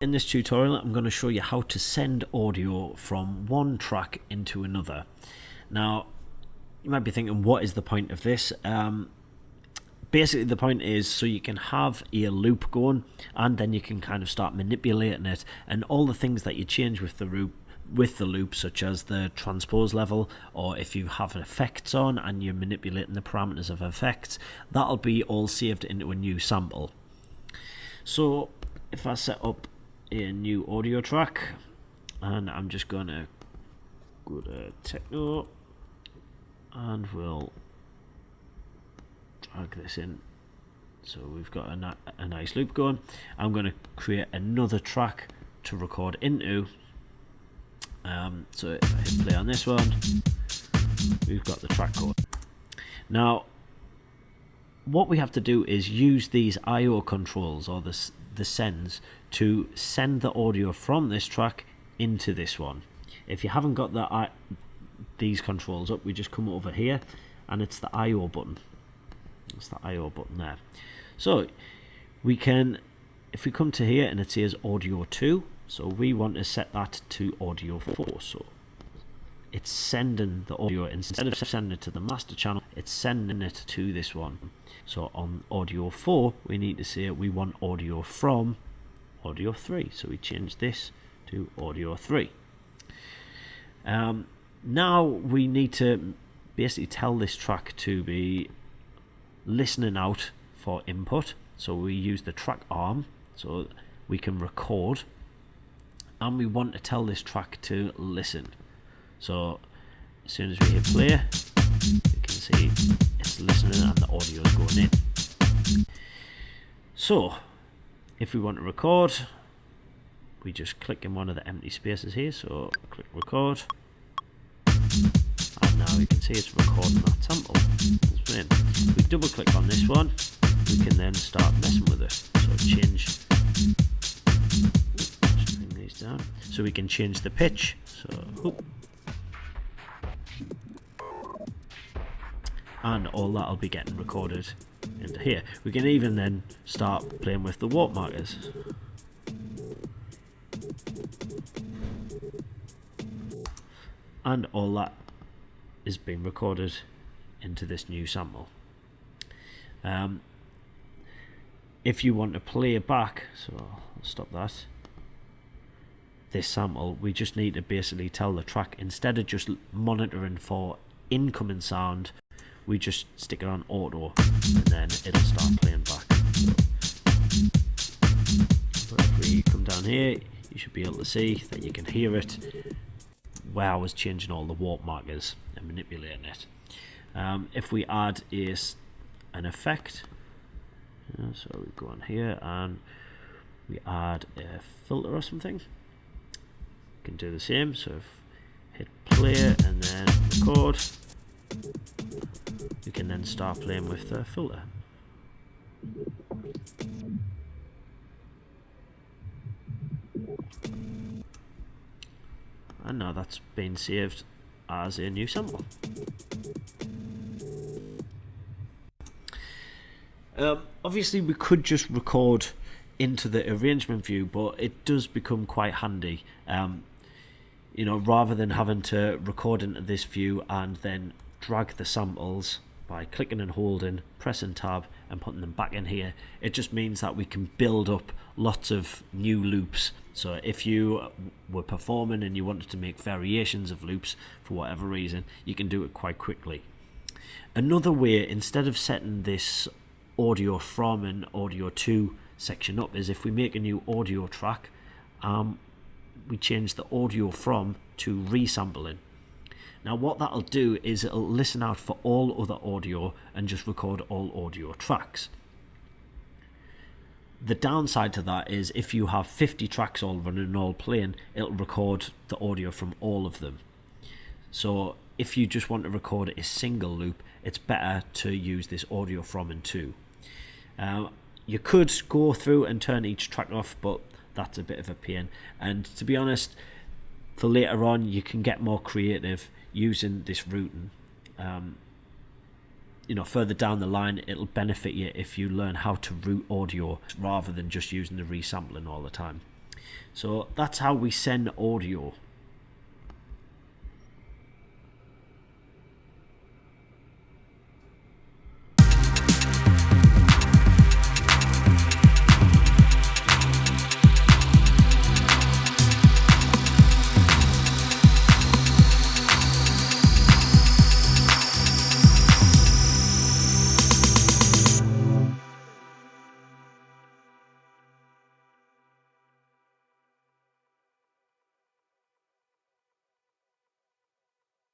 In this tutorial, I'm going to show you how to send audio from one track into another. Now, you might be thinking, what is the point of this? Basically, the point is so you can have a loop going, and then you can kind of start manipulating it, and all the things that you change with the loop, such as the transpose level, or if you have effects on and you're manipulating the parameters of effects, that'll be all saved into a new sample. So if I set up a new audio track, and I'm just going to go to techno, and we'll drag this in so we've got a nice loop going. I'm going to create another track to record into. So if I hit play on this one, we've got the track going. Now what we have to do is use these IO controls, or the sends, to send the audio from this track into this one. If you haven't got these controls up, we just come over here and it's the IO button. It's the IO button there. So we can, if we come to here and it says audio 2, so we want to set that to audio 4. So it's sending the audio, instead of sending it to the master channel, it's sending it to this one. So on audio 4, we need to say we want audio from audio 3. So we change this to audio 3. Now we need to basically tell this track to be listening out for input. So we use the track arm so we can record, and we want to tell this track to listen. So as soon as we hit play, you can see it's listening and the audio is going in. So if we want to record, we just click in one of the empty spaces here, so click record, and now you can see it's recording that sample. If we double click on this one, we can then start messing with it. So change, just bring these down, so we can change the pitch. So and all that'll be getting recorded into here. We can even then start playing with the warp markers. And all that is being recorded into this new sample. If you want to play it back, so I'll stop that, this sample, we just need to basically tell the track, instead of just monitoring for incoming sound, we just stick it on auto and then it'll start playing back. So if we come down here, you should be able to see that you can hear it where I was changing all the warp markers and manipulating it. If we add an effect, so we go on here and we add a filter or something, you can do the same. So if hit play and then record, we can then start playing with the filter. And now that's been saved as a new sample. Obviously we could just record into the arrangement view, but it does become quite handy, you know, rather than having to record into this view and then drag the samples by clicking and holding, pressing tab and putting them back in here. It just means that we can build up lots of new loops. So if you were performing and you wanted to make variations of loops for whatever reason, you can do it quite quickly. Another way, instead of setting this audio from and audio to section up, is if we make a new audio track, we change the audio from to resampling. Now what that'll do is it'll listen out for all other audio and just record all audio tracks. The downside to that is if you have 50 tracks all running and all playing, it'll record the audio from all of them. So if you just want to record a single loop, it's better to use this audio from and to. You could go through and turn each track off, but that's a bit of a pain. And to be honest, for later on, you can get more creative using this routing. You know, further down the line, it'll benefit you if you learn how to route audio rather than just using the resampling all the time. So that's how we send audio.